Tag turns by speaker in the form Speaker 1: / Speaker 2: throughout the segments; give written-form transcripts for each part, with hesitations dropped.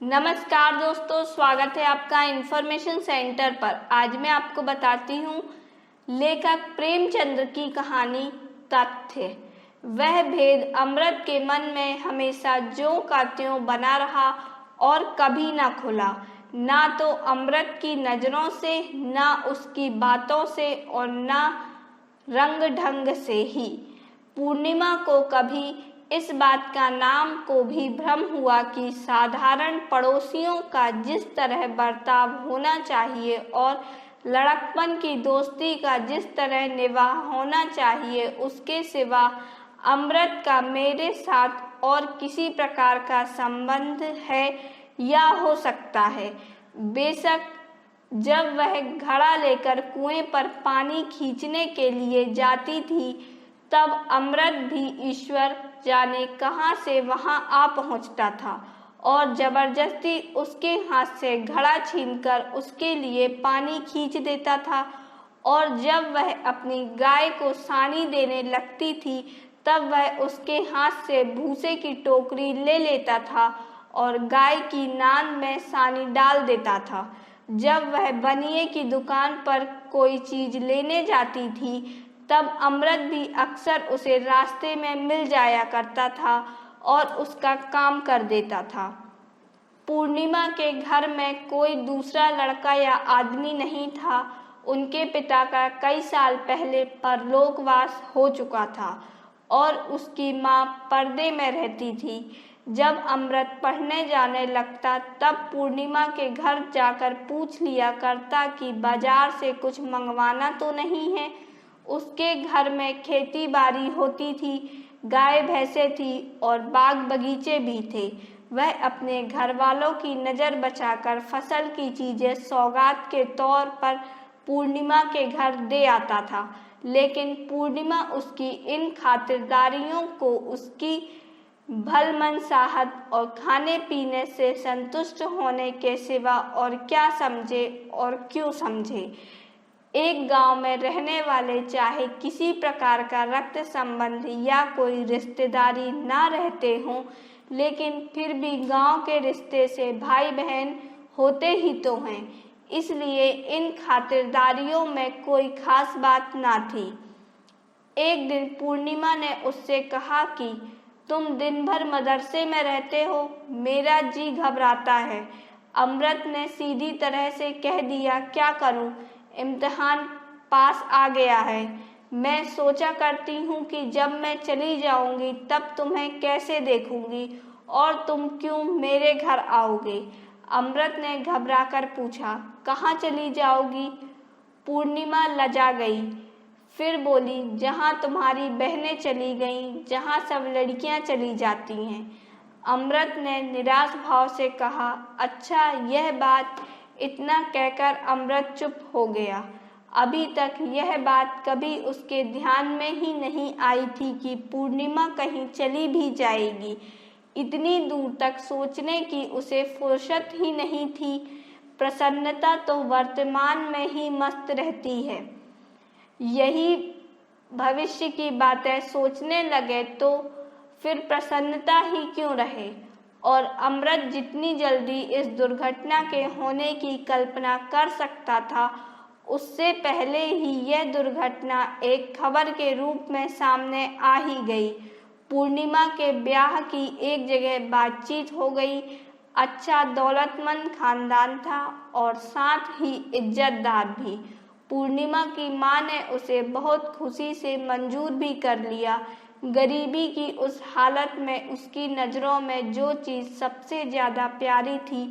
Speaker 1: नमस्कार दोस्तों, स्वागत है आपका इन्फॉर्मेशन सेंटर पर। आज मैं आपको बताती हूँ लेखक प्रेमचंद की कहानी तथ्य। वह भेद अमृत के मन में हमेशा ज्यों का त्यों बना रहा और कभी ना खुला, ना तो अमृत की नजरों से, ना उसकी बातों से और ना रंग ढंग से ही। पूर्णिमा को कभी इस बात का नाम को भी भ्रम हुआ कि साधारण पड़ोसियों का जिस तरह बर्ताव होना चाहिए और लड़कपन की दोस्ती का जिस तरह निभाव होना चाहिए, उसके सिवा अमृत का मेरे साथ और किसी प्रकार का संबंध है या हो सकता है। बेशक जब वह घड़ा लेकर कुएं पर पानी खींचने के लिए जाती थी, तब अमृत भी ईश्वर जाने कहां से वहां आ पहुंचता था और जबरदस्ती उसके हाथ से घड़ा छीनकर उसके लिए पानी खींच देता था। और जब वह अपनी गाय को सानी देने लगती थी, तब वह उसके हाथ से भूसे की टोकरी ले लेता था और गाय की नान में सानी डाल देता था। जब वह बनिए की दुकान पर कोई चीज लेने जाती थी, तब अमृत भी अक्सर उसे रास्ते में मिल जाया करता था और उसका काम कर देता था। पूर्णिमा के घर में कोई दूसरा लड़का या आदमी नहीं था। उनके पिता का कई साल पहले परलोकवास हो चुका था और उसकी माँ पर्दे में रहती थी। जब अमृत पढ़ने जाने लगता, तब पूर्णिमा के घर जाकर पूछ लिया करता कि बाजार से कुछ मंगवाना तो नहीं है। उसके घर में खेती बाड़ी होती थी, गाय भैंसे थी और बाग बगीचे भी थे। वह अपने घर वालों की नज़र बचाकर फसल की चीज़ें सौगात के तौर पर पूर्णिमा के घर दे आता था, लेकिन पूर्णिमा उसकी इन खातिरदारियों को उसकी भलमनसाहत और खाने पीने से संतुष्ट होने के सिवा और क्या समझे और क्यों समझे। एक गांव में रहने वाले चाहे किसी प्रकार का रक्त संबंध या कोई रिश्तेदारी ना रहते हों, लेकिन फिर भी गांव के रिश्ते से भाई बहन होते ही तो हैं, इसलिए इन खातिरदारियों में कोई खास बात ना थी। एक दिन पूर्णिमा ने उससे कहा कि तुम दिन भर मदरसे में रहते हो, मेरा जी घबराता है। अमृत ने सीधी तरह से कह दिया, क्या करूं, इम्तिहान पास आ गया है। मैं सोचा करती हूँ कि जब मैं चली जाऊंगी तब तुम्हें कैसे देखूंगी और तुम क्यों मेरे घर आओगे। अमृत ने घबराकर पूछा, कहाँ चली जाओगी। पूर्णिमा लजा गई, फिर बोली, जहाँ तुम्हारी बहनें चली गईं, जहाँ सब लड़कियाँ चली जाती हैं। अमृत ने निराश भाव से कहा, अच्छा यह बात। इतना कहकर अमृत चुप हो गया। अभी तक यह बात कभी उसके ध्यान में ही नहीं आई थी कि पूर्णिमा कहीं चली भी जाएगी। इतनी दूर तक सोचने की उसे फुर्सत ही नहीं थी। प्रसन्नता तो वर्तमान में ही मस्त रहती है। यही भविष्य की बातें सोचने लगे तो फिर प्रसन्नता ही क्यों रहे। और अमृत जितनी जल्दी इस दुर्घटना के होने की कल्पना कर सकता था, उससे पहले ही यह दुर्घटना एक खबर के रूप में सामने आ ही गई। पूर्णिमा के ब्याह की एक जगह बातचीत हो गई। अच्छा दौलतमंद खानदान था और साथ ही इज्जतदार भी। पूर्णिमा की माँ ने उसे बहुत खुशी से मंजूर भी कर लिया। गरीबी की उस हालत में उसकी नज़रों में जो चीज़ सबसे ज़्यादा प्यारी थी,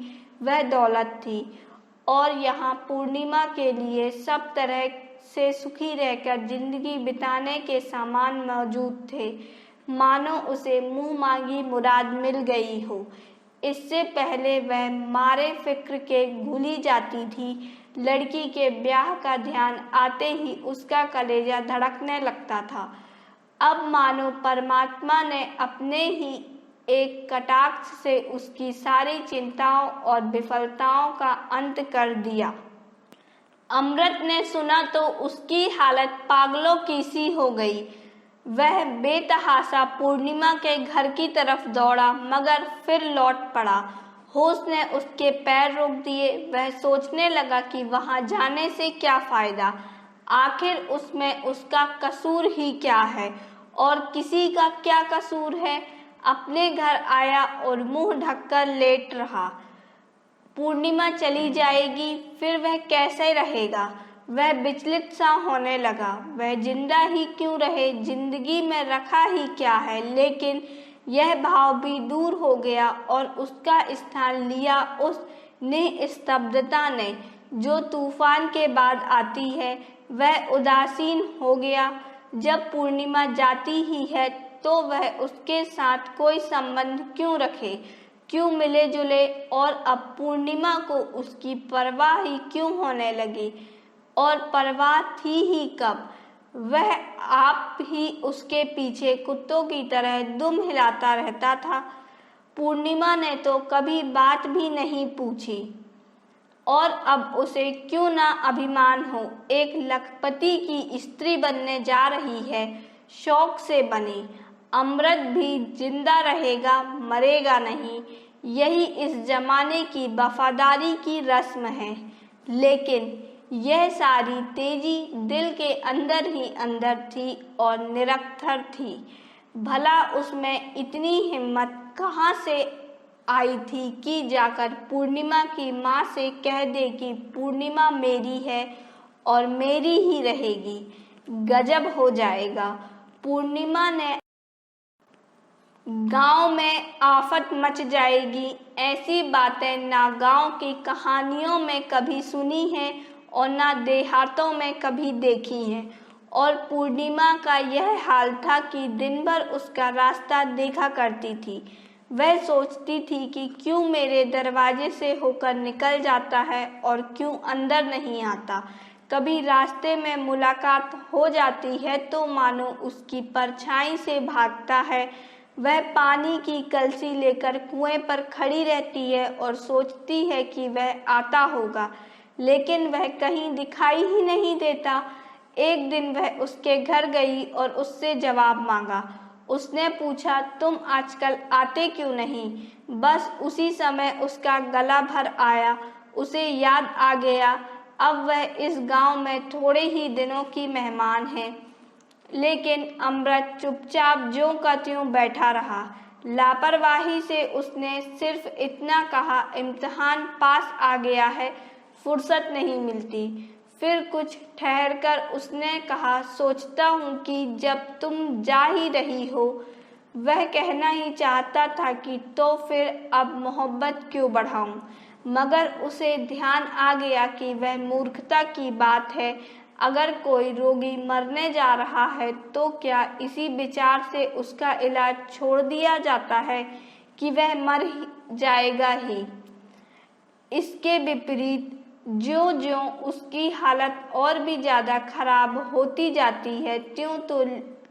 Speaker 1: वह दौलत थी। और यहाँ पूर्णिमा के लिए सब तरह से सुखी रहकर जिंदगी बिताने के सामान मौजूद थे, मानो उसे मुँह मांगी मुराद मिल गई हो। इससे पहले वह मारे फिक्र के भूली जाती थी। लड़की के ब्याह का ध्यान आते ही उसका कलेजा धड़कने लगता था। अब मानो परमात्मा ने अपने ही एक कटाक्ष से उसकी सारी चिंताओं और विफलताओं का अंत कर दिया। अमृत ने सुना तो उसकी हालत पागलों की सी हो गई। वह बेतहाशा पूर्णिमा के घर की तरफ दौड़ा, मगर फिर लौट पड़ा। होश ने उसके पैर रोक दिए। वह सोचने लगा कि वहां जाने से क्या फायदा, आखिर उसमें उसका कसूर ही क्या है और किसी का क्या कसूर है। अपने घर आया और मुंह ढककर लेट रहा। पूर्णिमा चली जाएगी, फिर वह कैसे रहेगा। वह विचलित सा होने लगा। वह जिंदा ही क्यों रहे, जिंदगी में रखा ही क्या है। लेकिन यह भाव भी दूर हो गया और उसका स्थान लिया उस निस्तब्धता ने जो तूफान के बाद आती है। वह उदासीन हो गया। जब पूर्णिमा जाती ही है तो वह उसके साथ कोई संबंध क्यों रखे, क्यों मिले जुले, और अब पूर्णिमा को उसकी परवाह ही क्यों होने लगी। और परवाह थी ही कब, वह आप ही उसके पीछे कुत्तों की तरह दुम हिलाता रहता था। पूर्णिमा ने तो कभी बात भी नहीं पूछी। और अब उसे क्यों ना अभिमान हो, एक लखपति की स्त्री बनने जा रही है, शौक से बनी। अमृत भी जिंदा रहेगा, मरेगा नहीं, यही इस जमाने की वफादारी की रस्म है। लेकिन यह सारी तेजी दिल के अंदर ही अंदर थी और निरर्थक थी। भला उसमें इतनी हिम्मत कहाँ से आई थी कि जाकर पूर्णिमा की माँ से कह दे कि पूर्णिमा मेरी है और मेरी ही रहेगी। गजब हो जाएगा। पूर्णिमा ने गांव में आफत मच जाएगी। ऐसी बातें ना गांव की कहानियों में कभी सुनी हैं और ना देहातों में कभी देखी हैं। और पूर्णिमा का यह हाल था कि दिन भर उसका रास्ता देखा करती थी। वह सोचती थी कि क्यों मेरे दरवाजे से होकर निकल जाता है और क्यों अंदर नहीं आता। कभी रास्ते में मुलाकात हो जाती है तो मानो उसकी परछाई से भागता है। वह पानी की कलसी लेकर कुएं पर खड़ी रहती है और सोचती है कि वह आता होगा, लेकिन वह कहीं दिखाई ही नहीं देता। एक दिन वह उसके घर गई और उससे जवाब मांगा। उसने पूछा, तुम आजकल आते क्यों नहीं। बस उसी समय उसका गला भर आया। उसे याद आ गया अब वह इस गांव में थोड़े ही दिनों की मेहमान है। लेकिन अमृत चुपचाप ज्यों का त्यों बैठा रहा। लापरवाही से उसने सिर्फ इतना कहा, इम्तिहान पास आ गया है, फुर्सत नहीं मिलती। फिर कुछ ठहरकर उसने कहा, सोचता हूँ कि जब तुम जा ही रही हो। वह कहना ही चाहता था कि तो फिर अब मोहब्बत क्यों बढ़ाऊं, मगर उसे ध्यान आ गया कि वह मूर्खता की बात है। अगर कोई रोगी मरने जा रहा है तो क्या इसी विचार से उसका इलाज छोड़ दिया जाता है कि वह मर जाएगा ही। इसके विपरीत ज्यों-ज्यों उसकी हालत और भी ज़्यादा खराब होती जाती है, त्यों तो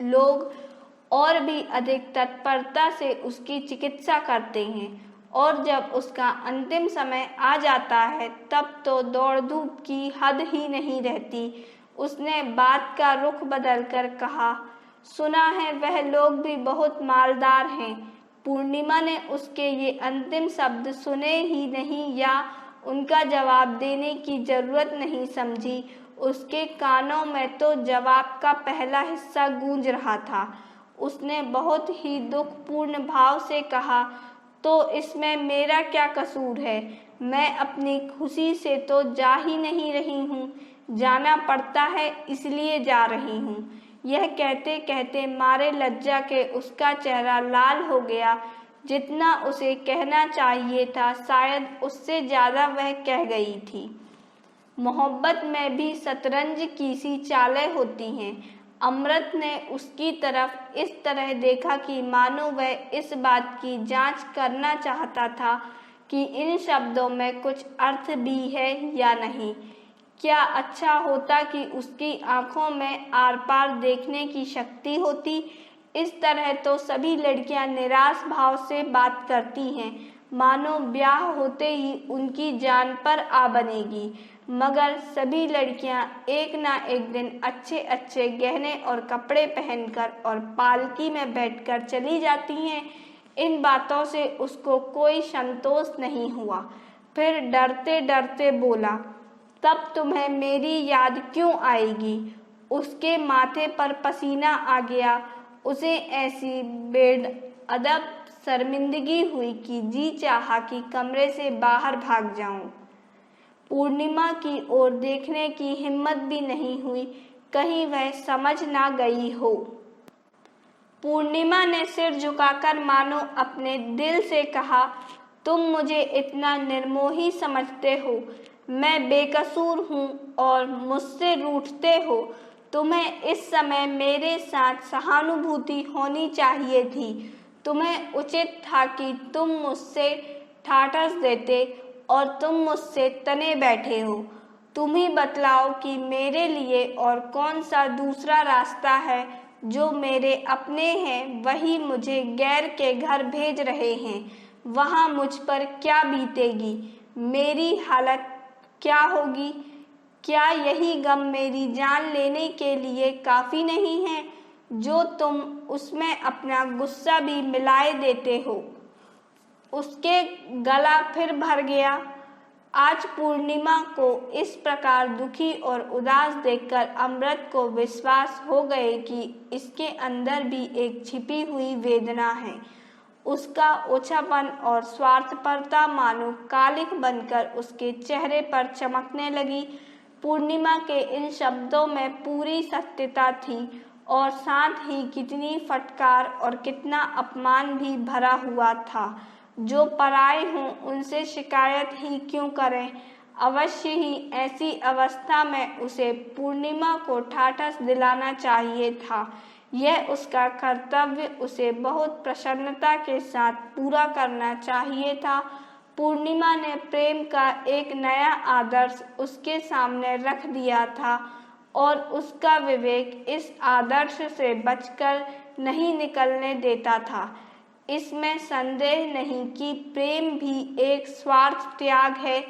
Speaker 1: लोग और भी अधिक तत्परता से उसकी चिकित्सा करते हैं। और जब उसका अंतिम समय आ जाता है तब तो दौड़ धूप की हद ही नहीं रहती। उसने बात का रुख बदलकर कहा, सुना है वह लोग भी बहुत मालदार हैं। पूर्णिमा ने उसके ये अंतिम शब्द सुने ही नहीं या उनका जवाब देने की जरूरत नहीं समझी। उसके कानों में तो जवाब का पहला हिस्सा गूंज रहा था। उसने बहुत ही दुखपूर्ण भाव से कहा, तो इसमें मेरा क्या कसूर है। मैं अपनी खुशी से तो जा ही नहीं रही हूँ, जाना पड़ता है इसलिए जा रही हूँ। यह कहते कहते मारे लज्जा के उसका चेहरा लाल हो गया। जितना उसे कहना चाहिए था शायद उससे ज़्यादा वह कह गई थी। मोहब्बत में भी शतरंज की सी चालें होती हैं। अमृत ने उसकी तरफ इस तरह देखा कि मानो वह इस बात की जांच करना चाहता था कि इन शब्दों में कुछ अर्थ भी है या नहीं। क्या अच्छा होता कि उसकी आंखों में आर पार देखने की शक्ति होती। इस तरह तो सभी लड़कियां निराश भाव से बात करती हैं, मानो ब्याह होते ही उनकी जान पर आ बनेगी। मगर सभी लड़कियां एक ना एक दिन अच्छे अच्छे गहने और कपड़े पहनकर और पालकी में बैठकर चली जाती हैं। इन बातों से उसको कोई संतोष नहीं हुआ। फिर डरते डरते बोला, तब तुम्हें मेरी याद क्यों आएगी? उसके माथे पर पसीना आ गया। उसे ऐसी बेअदब शर्मिंदगी हुई कि जी चाहा कि कमरे से बाहर भाग जाऊं। पूर्णिमा की ओर देखने की हिम्मत भी नहीं हुई, कहीं वह समझ ना गई हो। पूर्णिमा ने सिर झुकाकर मानो अपने दिल से कहा, तुम मुझे इतना निर्मोही समझते हो? मैं बेकसूर हूँ और मुझसे रूठते हो। तुम्हें इस समय मेरे साथ सहानुभूति होनी चाहिए थी। तुम्हें उचित था कि तुम मुझसे ठाठस देते और तुम मुझसे तने बैठे हो। तुम ही बतलाओ कि मेरे लिए और कौन सा दूसरा रास्ता है। जो मेरे अपने हैं वही मुझे गैर के घर भेज रहे हैं। वहाँ मुझ पर क्या बीतेगी, मेरी हालत क्या होगी? क्या यही गम मेरी जान लेने के लिए काफ़ी नहीं है, जो तुम उसमें अपना गुस्सा भी मिलाए देते हो? उसके गला फिर भर गया। आज पूर्णिमा को इस प्रकार दुखी और उदास देखकर अमृत को विश्वास हो गए कि इसके अंदर भी एक छिपी हुई वेदना है। उसका ओछापन और स्वार्थपरता मानो कालिख बनकर उसके चेहरे पर चमकने लगी। पूर्णिमा के इन शब्दों में पूरी सत्यता थी और साथ ही कितनी फटकार और कितना अपमान भी भरा हुआ था। जो पराए हों उनसे शिकायत ही क्यों करें? अवश्य ही ऐसी अवस्था में उसे पूर्णिमा को ठाठस दिलाना चाहिए था। यह उसका कर्तव्य उसे बहुत प्रसन्नता के साथ पूरा करना चाहिए था। पूर्णिमा ने प्रेम का एक नया आदर्श उसके सामने रख दिया था और उसका विवेक इस आदर्श से बचकर नहीं निकलने देता था। इसमें संदेह नहीं कि प्रेम भी एक स्वार्थ त्याग है,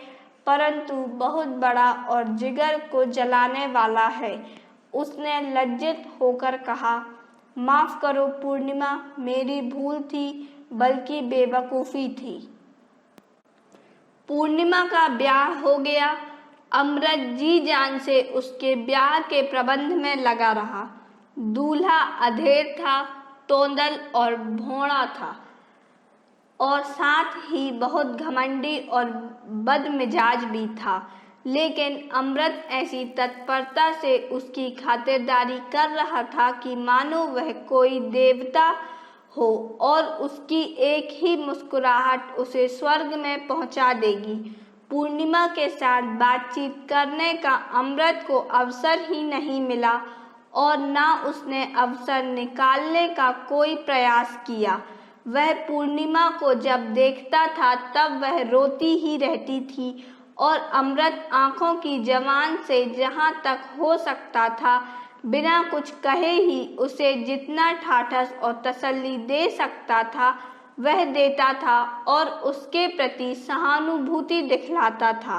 Speaker 1: परंतु बहुत बड़ा और जिगर को जलाने वाला है। उसने लज्जित होकर कहा, माफ करो पूर्णिमा, मेरी भूल थी, बल्कि बेवकूफ़ी थी। पूर्णिमा का ब्याह हो गया। अमृत जी जान से उसके ब्याह के प्रबंध में लगा रहा। दूल्हा अधेड़ था, तोंदल और भोंड़ा था और साथ ही बहुत घमंडी और बदमिजाज भी था। लेकिन अमृत ऐसी तत्परता से उसकी खातिरदारी कर रहा था कि मानो वह कोई देवता हो और उसकी एक ही मुस्कुराहट उसे स्वर्ग में पहुंचा देगी। पूर्णिमा के साथ बातचीत करने का अमृत को अवसर ही नहीं मिला और ना उसने अवसर निकालने का कोई प्रयास किया। वह पूर्णिमा को जब देखता था तब वह रोती ही रहती थी और अमृत आंखों की जवान से जहाँ तक हो सकता था बिना कुछ कहे ही उसे जितना ठाठस और तसल्ली दे सकता था वह देता था और उसके प्रति सहानुभूति दिखलाता था।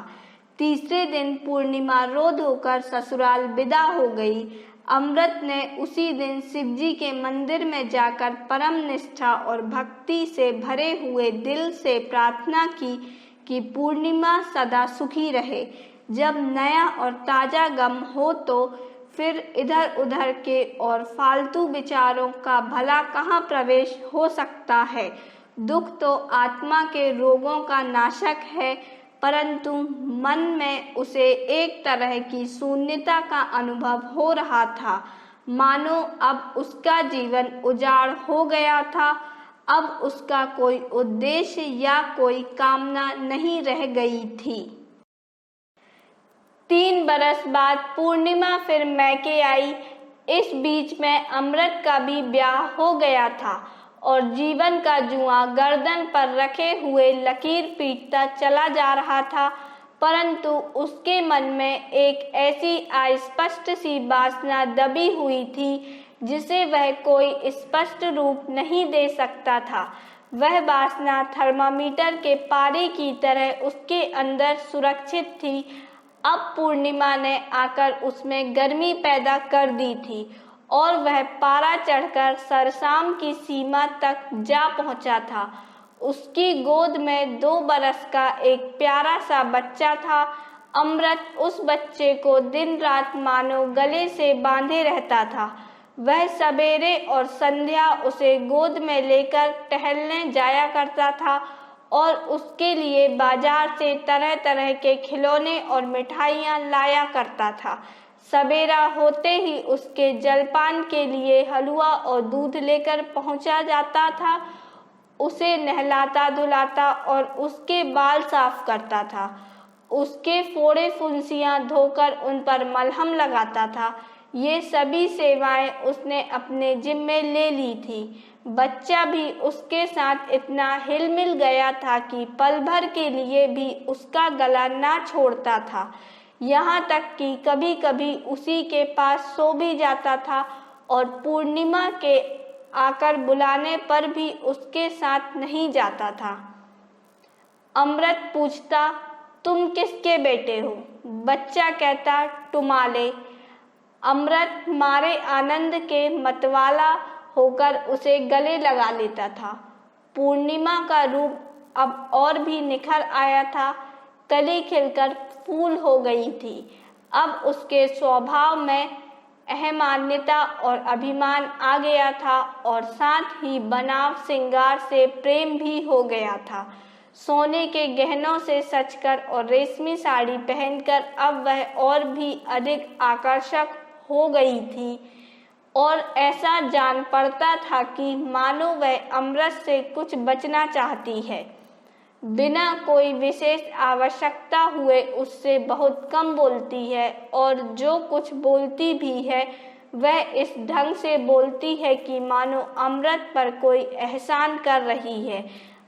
Speaker 1: तीसरे दिन पूर्णिमा रो धोकर ससुराल विदा हो गई। अमृत ने उसी दिन शिवजी के मंदिर में जाकर परम निष्ठा और भक्ति से भरे हुए दिल से प्रार्थना की कि पूर्णिमा सदा सुखी रहे। जब नया और ताज़ा गम हो तो फिर इधर उधर के और फालतू विचारों का भला कहाँ प्रवेश हो सकता है। दुख तो आत्मा के रोगों का नाशक है, परंतु मन में उसे एक तरह की शून्यता का अनुभव हो रहा था, मानो अब उसका जीवन उजाड़ हो गया था। अब उसका कोई उद्देश्य या कोई कामना नहीं रह गई थी। 3 बरस बाद पूर्णिमा फिर मैके आई। इस बीच में अमृत का भी ब्याह हो गया था और जीवन का जुआ गर्दन पर रखे हुए लकीर पीटता चला जा रहा था, परंतु उसके मन में एक ऐसी अस्पष्ट सी वासना दबी हुई थी जिसे वह कोई स्पष्ट रूप नहीं दे सकता था। वह वासना थर्मामीटर के पारे की तरह उसके अंदर सुरक्षित थी। अब पूर्णिमा ने आकर उसमें गर्मी पैदा कर दी थी और वह पारा चढ़कर सरसाम की सीमा तक जा पहुंचा था। उसकी गोद में 2 बरस का एक प्यारा सा बच्चा था। अमृत उस बच्चे को दिन रात मानो गले से बांधे रहता था। वह सवेरे और संध्या उसे गोद में लेकर टहलने जाया करता था और उसके लिए बाजार से तरह तरह के खिलौने और मिठाइयाँ लाया करता था। सवेरा होते ही उसके जलपान के लिए हलवा और दूध लेकर पहुंचा जाता था। उसे नहलाता धुलाता और उसके बाल साफ करता था। उसके फोड़े फुंसियाँ धोकर उन पर मलहम लगाता था। ये सभी सेवाएं उसने अपने जिम्मे ले ली थी। बच्चा भी उसके साथ इतना हिल मिल गया था कि पल भर के लिए भी उसका गला ना छोड़ता था। यहाँ तक कि कभी कभी उसी के पास सो भी जाता था और पूर्णिमा के आकर बुलाने पर भी उसके साथ नहीं जाता था। अमृत पूछता, तुम किसके बेटे हो? बच्चा कहता, तुम्हारे। अमृत मारे आनंद के मतवाला होकर उसे गले लगा लेता था। पूर्णिमा का रूप अब और भी निखर आया था। कली खिलकर फूल हो गई थी। अब उसके स्वभाव में अहमान्यता और अभिमान आ गया था और साथ ही बनाव श्रृंगार से प्रेम भी हो गया था। सोने के गहनों से सजकर और रेशमी साड़ी पहनकर अब वह और भी अधिक आकर्षक हो गई थी और ऐसा जान पड़ता था कि मानो वह अमृत से कुछ बचना चाहती है। बिना कोई विशेष आवश्यकता हुए उससे बहुत कम बोलती है और जो कुछ बोलती भी है वह इस ढंग से बोलती है कि मानो अमृत पर कोई एहसान कर रही है।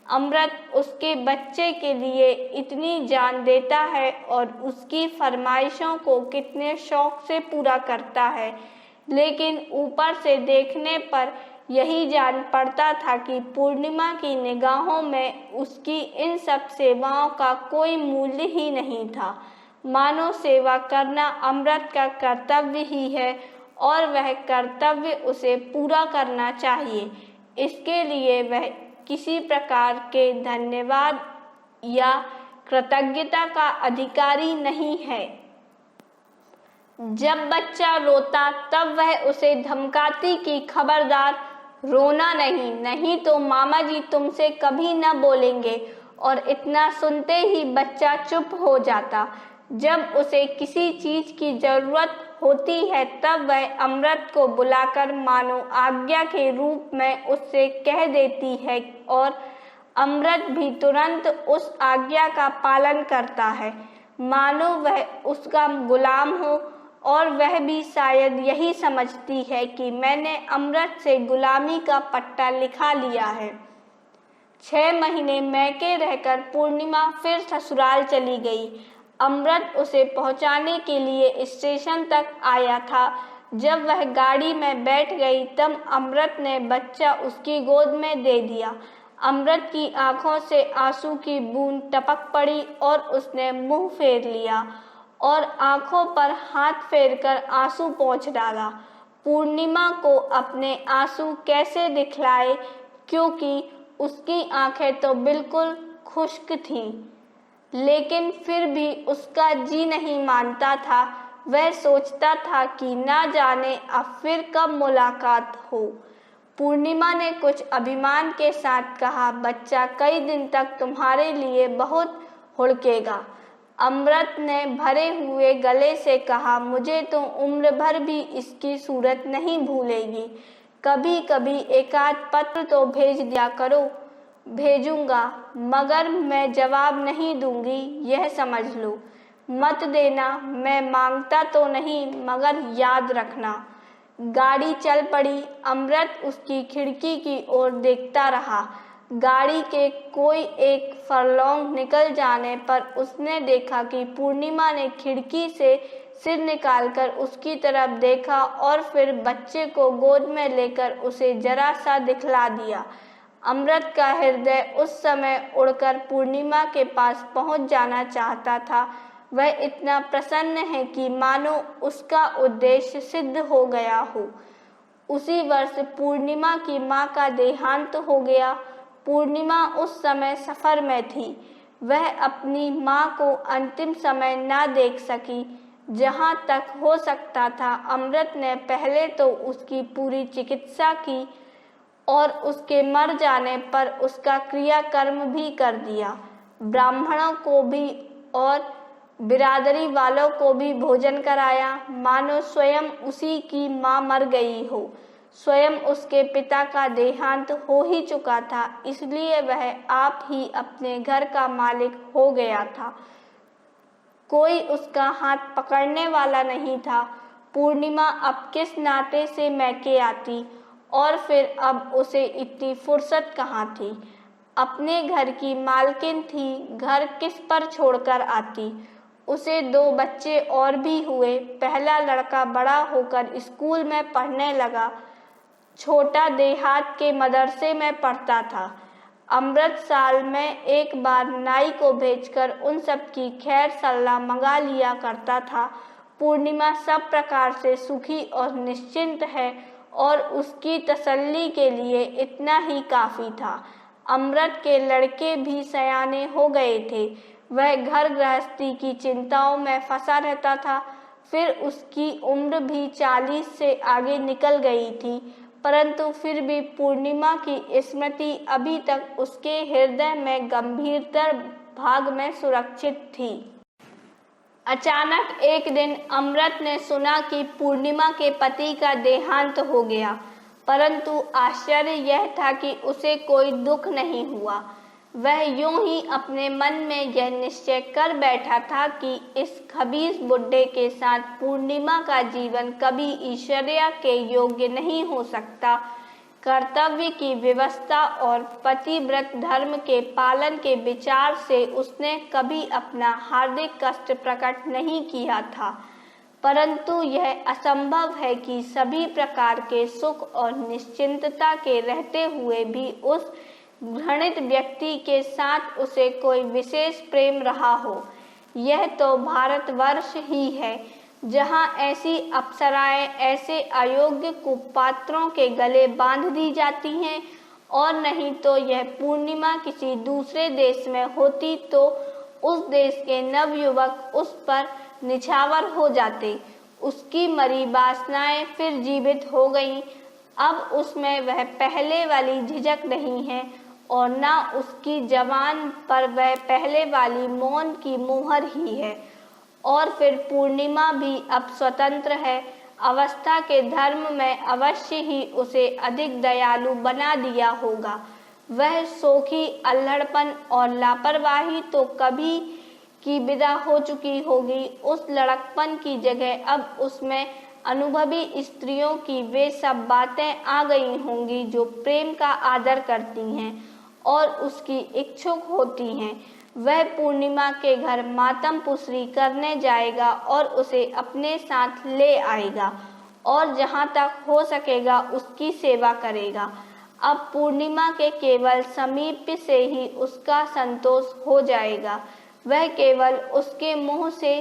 Speaker 1: अमृत उसके बच्चे के लिए इतनी जान देता है और उसकी फरमाइशों को कितने शौक से पूरा करता है, लेकिन ऊपर से देखने पर यही जान पड़ता था कि पूर्णिमा की निगाहों में उसकी इन सब सेवाओं का कोई मूल्य ही नहीं था। मानो सेवा करना अमृत का कर्तव्य ही है और वह कर्तव्य उसे पूरा करना चाहिए। इसके लिए वह किसी प्रकार के धन्यवाद या कृतज्ञता का अधिकारी नहीं है। जब बच्चा रोता तब वह उसे धमकाती कि खबरदार, रोना नहीं, नहीं तो मामा जी तुमसे कभी न बोलेंगे। और इतना सुनते ही बच्चा चुप हो जाता। जब उसे किसी चीज की जरूरत होती है तब वह अमृत को बुलाकर मानो आज्ञा के रूप में उससे कह देती है और अमृत भी तुरंत उस आज्ञा का पालन करता है, मानो वह उसका गुलाम हो। और वह भी शायद यही समझती है कि मैंने अमृत से गुलामी का पट्टा लिखा लिया है। 6 महीने मैके रहकर पूर्णिमा फिर ससुराल चली गई। अमृत उसे पहुंचाने के लिए स्टेशन तक आया था। जब वह गाड़ी में बैठ गई तब अमृत ने बच्चा उसकी गोद में दे दिया। अमृत की आंखों से आंसू की बूंद टपक पड़ी और उसने मुंह फेर लिया और आंखों पर हाथ फेरकर आंसू पोंछ डाला। पूर्णिमा को अपने आंसू कैसे दिखलाए, क्योंकि उसकी आंखें तो बिल्कुल खुश्क थीं। लेकिन फिर भी उसका जी नहीं मानता था। वह सोचता था कि ना जाने अब फिर कब मुलाकात हो। पूर्णिमा ने कुछ अभिमान के साथ कहा, बच्चा कई दिन तक तुम्हारे लिए बहुत हुड़केगा। अमृत ने भरे हुए गले से कहा, मुझे तो उम्र भर भी इसकी सूरत नहीं भूलेगी। कभी कभी एकाध पत्र तो भेज दिया करो। भेजूंगा, मगर मैं जवाब नहीं दूंगी, यह समझ लो। मत देना, मैं मांगता तो नहीं, मगर याद रखना। गाड़ी चल पड़ी। अमृत उसकी खिड़की की ओर देखता रहा। गाड़ी के कोई एक फरलॉन्ग निकल जाने पर उसने देखा कि पूर्णिमा ने खिड़की से सिर निकालकर उसकी तरफ देखा और फिर बच्चे को गोद में लेकर उसे जरा सा दिखला दिया। अमृत का हृदय उस समय उड़कर पूर्णिमा के पास पहुंच जाना चाहता था। वह इतना प्रसन्न है कि मानो उसका उद्देश्य सिद्ध हो गया हो। उसी वर्ष पूर्णिमा की मां का देहांत हो गया। पूर्णिमा उस समय सफर में थी। वह अपनी मां को अंतिम समय ना देख सकी। जहां तक हो सकता था अमृत ने पहले तो उसकी पूरी चिकित्सा की और उसके मर जाने पर उसका क्रियाकर्म भी कर दिया। ब्राह्मणों को भी और बिरादरी वालों को भी भोजन कराया, मानो स्वयं उसी की मां मर गई हो। स्वयं उसके पिता का देहांत हो ही चुका था, इसलिए वह आप ही अपने घर का मालिक हो गया था। कोई उसका हाथ पकड़ने वाला नहीं था। पूर्णिमा अब किस नाते से मैके आती, और फिर अब उसे इतनी फुर्सत कहाँ थी। अपने घर की मालकिन थी, घर किस पर छोड़कर आती। उसे 2 बच्चे और भी हुए। पहला लड़का बड़ा होकर स्कूल में पढ़ने लगा, छोटा देहात के मदरसे में पढ़ता था। अमृत साल में एक बार नाई को भेजकर उन सब की खैर सलाह मंगा लिया करता था। पूर्णिमा सब प्रकार से सुखी और निश्चिंत है, और उसकी तसल्ली के लिए इतना ही काफी था। अमृत के लड़के भी सयाने हो गए थे। वह घर गृहस्थी की चिंताओं में फंसा रहता था। फिर उसकी उम्र भी 40 से आगे निकल गई थी, परंतु फिर भी पूर्णिमा की स्मृति अभी तक उसके हृदय में गंभीरतर भाग में सुरक्षित थी। अचानक एक दिन अमृत ने सुना कि पूर्णिमा के पति का देहांत हो गया, परंतु आश्चर्य यह था कि उसे कोई दुख नहीं हुआ। वह यूं ही अपने मन में यह निश्चय कर बैठा था कि इस खबीस बुड्ढे के साथ पूर्णिमा का जीवन कभी ईश्वर्या के योग्य नहीं हो सकता। कर्तव्य की व्यवस्था और पतिव्रत धर्म के पालन के विचार से उसने कभी अपना हार्दिक कष्ट प्रकट नहीं किया था, परंतु यह असंभव है कि सभी प्रकार के सुख और निश्चिंतता के रहते हुए भी उस घृणित व्यक्ति के साथ उसे कोई विशेष प्रेम रहा हो। यह तो भारतवर्ष ही है, जहाँ ऐसी अप्सराएं ऐसे अयोग्य कुपात्रों के गले बांध दी जाती हैं, और नहीं तो यह पूर्णिमा किसी दूसरे देश में होती तो उस देश के नवयुवक उस पर निछावर हो जाते। उसकी मरी वासनाएं फिर जीवित हो गईं। अब उसमें वह पहले वाली झिझक नहीं है, और न उसकी जवान पर वह पहले वाली मौन की मुहर ही है। और फिर पूर्णिमा भी अब स्वतंत्र है। अवस्था के धर्म में अवश्य ही उसे अधिक दयालु बना दिया होगा। वह सोखी अल्हड़पन और लापरवाही तो कभी की विदा हो चुकी होगी। उस लड़कपन की जगह अब उसमें अनुभवी स्त्रियों की वे सब बातें आ गई होंगी जो प्रेम का आदर करती हैं और उसकी इच्छुक होती हैं। वह पूर्णिमा के घर मातम पुसरी करने जाएगा और उसे अपने साथ ले आएगा, और जहाँ तक हो सकेगा उसकी सेवा करेगा। अब पूर्णिमा के केवल समीप से ही उसका संतोष हो जाएगा। वह केवल उसके मुंह से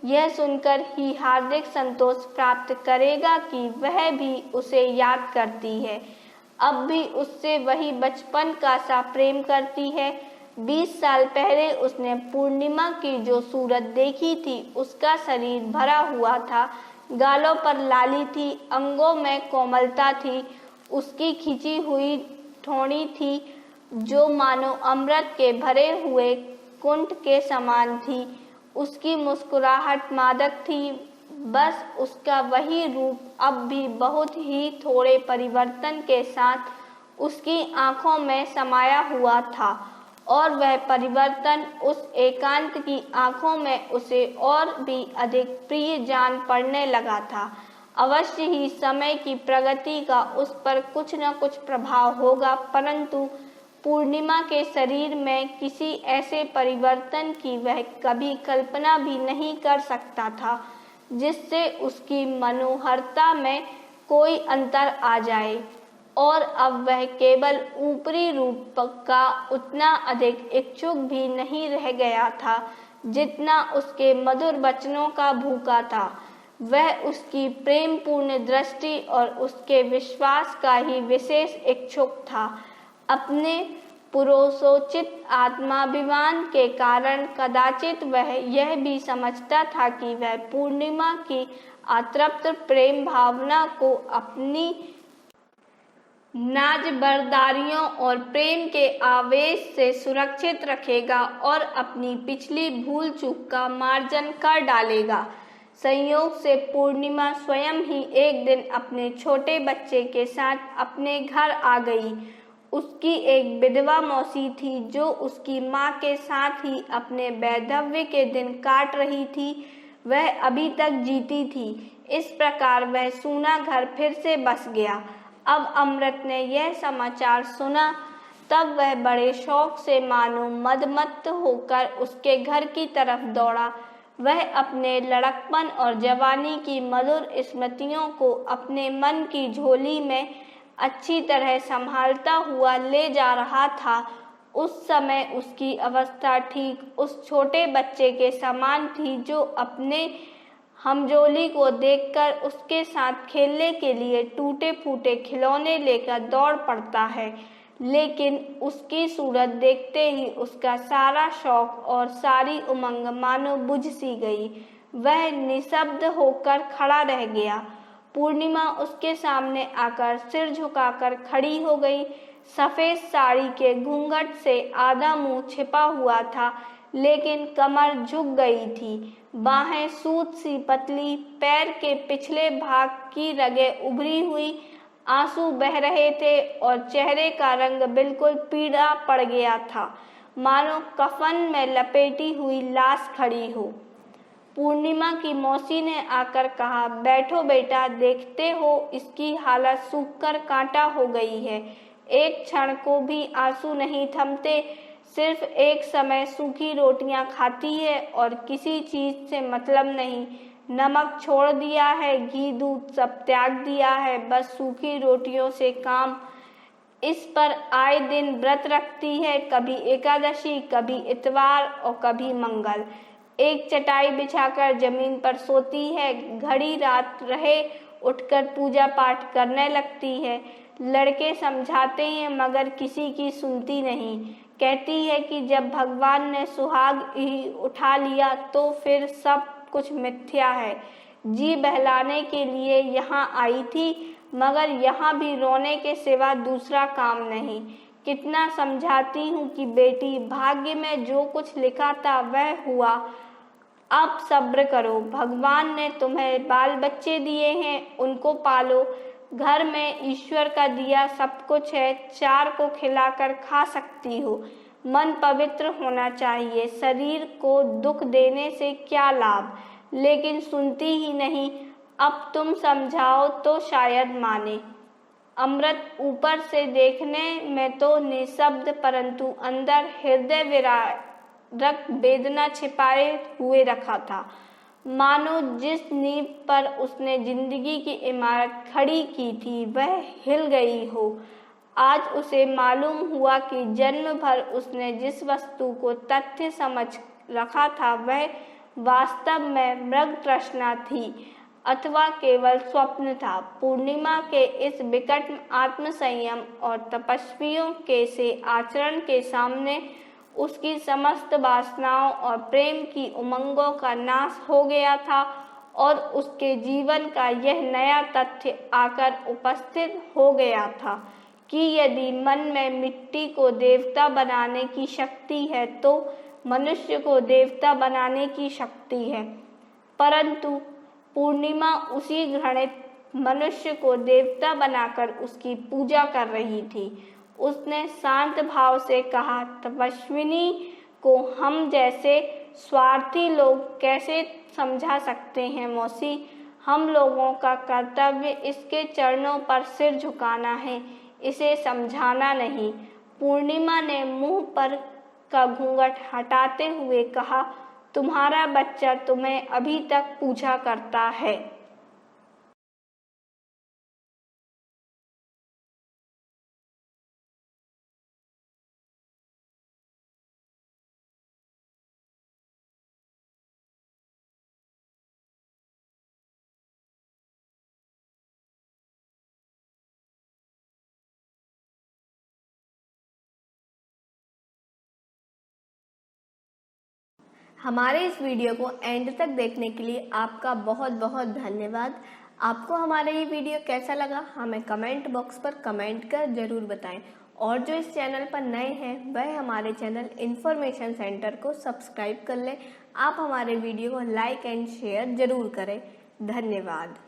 Speaker 1: यह सुनकर ही हार्दिक संतोष प्राप्त करेगा कि वह भी उसे याद करती है, अब भी उससे वही बचपन का सा प्रेम करती है। 20 साल पहले उसने पूर्णिमा की जो सूरत देखी थी, उसका शरीर भरा हुआ था, गालों पर लाली थी, अंगों में कोमलता थी, उसकी खिंची हुई ठोड़ी थी जो मानो अमृत के भरे हुए कुंठ के समान थी। उसकी मुस्कुराहट मादक थी। बस उसका वही रूप अब भी बहुत ही थोड़े परिवर्तन के साथ उसकी आंखों में समाया हुआ था, और वह परिवर्तन उस एकांत की आंखों में उसे और भी अधिक प्रिय जान पड़ने लगा था। अवश्य ही समय की प्रगति का उस पर कुछ न कुछ प्रभाव होगा, परंतु पूर्णिमा के शरीर में किसी ऐसे परिवर्तन की वह कभी कल्पना भी नहीं कर सकता था जिससे उसकी मनोहरता में कोई अंतर आ जाए। और अब वह केवल ऊपरी रूप का उतना अधिक इच्छुक भी नहीं रह गया था जितना उसके मधुर वचनों का भूखा था। वह उसकी प्रेमपूर्ण दृष्टि और उसके विश्वास का ही विशेष इच्छुक था। अपने पुरुषोचित आत्माभिमान के कारण कदाचित वह यह भी समझता था कि वह पूर्णिमा की अतृप्त प्रेम भावना को अपनी नाजबरदारियों और प्रेम के आवेश से सुरक्षित रखेगा और अपनी पिछली भूल चूक का मार्जन कर डालेगा। संयोग से पूर्णिमा स्वयं ही एक दिन अपने छोटे बच्चे के साथ अपने घर आ गई। उसकी एक विधवा मौसी थी जो उसकी माँ के साथ ही अपने वैधव्य के दिन काट रही थी। वह अभी तक जीती थी। इस प्रकार वह सूना घर फिर से बस गया। अब अमृत ने यह समाचार सुना तब वह बड़े शौक से मानो मदमत्त होकर उसके घर की तरफ दौड़ा। वह अपने लड़कपन और जवानी की मधुर स्मृतियों को अपने मन की झोली में अच्छी तरह संभालता हुआ ले जा रहा था। उस समय उसकी अवस्था ठीक उस छोटे बच्चे के समान थी जो अपने हमजोली को देखकर उसके साथ खेलने के लिए टूटे फूटे खिलौने लेकर दौड़ पड़ता है, लेकिन उसकी सूरत देखते ही उसका सारा शौक और सारी उमंग मानो बुझ सी गई। वह निशब्द होकर खड़ा रह गया। पूर्णिमा उसके सामने आकर सिर झुकाकर खड़ी हो गई। सफेद साड़ी के घूंघट से आधा मुंह छिपा हुआ था, लेकिन कमर झुक गई थी। बाहें सूत सी पतली, पैर के पिछले भाग की रगें उभरी हुई, आंसू बह रहे थे और चेहरे का रंग बिल्कुल पीला पड़ गया था, मानो कफन में लपेटी हुई लाश खड़ी हो। पूर्णिमा की मौसी ने आकर कहा, बैठो बेटा, देखते हो इसकी हालत सूखकर कांटा हो गई है। एक क्षण को भी आंसू नहीं थमते, सिर्फ एक समय सूखी रोटियां खाती है और किसी चीज से मतलब नहीं। नमक छोड़ दिया है, घी दूध सब त्याग दिया है, बस सूखी रोटियों से काम। इस पर आए दिन व्रत रखती है, कभी एकादशी, कभी इतवार और कभी मंगल। एक चटाई बिछाकर जमीन पर सोती है, घड़ी रात रहे उठकर पूजा पाठ करने लगती है। लड़के समझाते हैं मगर किसी की सुनती नहीं। कहती है कि जब भगवान ने सुहाग ही उठा लिया तो फिर सब कुछ मिथ्या है। जी बहलाने के लिए यहाँ आई थी, मगर यहाँ भी रोने के सिवा दूसरा काम नहीं। कितना समझाती हूँ कि बेटी, भाग्य में जो कुछ लिखा था वह हुआ, अब सब्र करो। भगवान ने तुम्हें बाल बच्चे दिए हैं, उनको पालो। घर में ईश्वर का दिया सब कुछ है, चार को खिलाकर खा सकती हो। मन पवित्र होना चाहिए, शरीर को दुख देने से क्या लाभ। लेकिन सुनती ही नहीं। अब तुम समझाओ तो शायद माने। अमृत ऊपर से देखने में तो निशब्द, परंतु अंदर हृदय विदारक वेदना छिपाए हुए रखा था। मानो जिस नींव पर उसने जिंदगी की इमारत खड़ी की थी वह हिल गई हो। आज उसे मालूम हुआ कि जन्म भर उसने जिस वस्तु को तथ्य समझ रखा था वह वास्तव में मृग तृष्णा थी अथवा केवल स्वप्न था। पूर्णिमा के इस विकट आत्मसंयम और तपस्वियों के से आचरण के सामने उसकी समस्त वासनाओं और प्रेम की उमंगों का नाश हो गया था और उसके जीवन का यह नया तथ्य आकर उपस्थित हो गया था कि यदि मन में मिट्टी को देवता बनाने की शक्ति है तो मनुष्य को देवता बनाने की शक्ति है। परंतु पूर्णिमा उसी घृणित मनुष्य को देवता बनाकर उसकी पूजा कर रही थी। उसने शांत भाव से कहा, तपस्विनी को हम जैसे स्वार्थी लोग कैसे समझा सकते हैं मौसी। हम लोगों का कर्तव्य इसके चरणों पर सिर झुकाना है, इसे समझाना नहीं। पूर्णिमा ने मुंह पर का घूंघट हटाते हुए कहा, तुम्हारा बच्चा तुम्हें अभी तक पूछा करता है।
Speaker 2: हमारे इस वीडियो को एंड तक देखने के लिए आपका बहुत बहुत धन्यवाद। आपको हमारा ये वीडियो कैसा लगा हमें कमेंट बॉक्स पर कमेंट कर ज़रूर बताएं। और जो इस चैनल पर नए हैं वह हमारे चैनल इन्फॉर्मेशन सेंटर को सब्सक्राइब कर लें। आप हमारे वीडियो को लाइक एंड शेयर ज़रूर करें। धन्यवाद।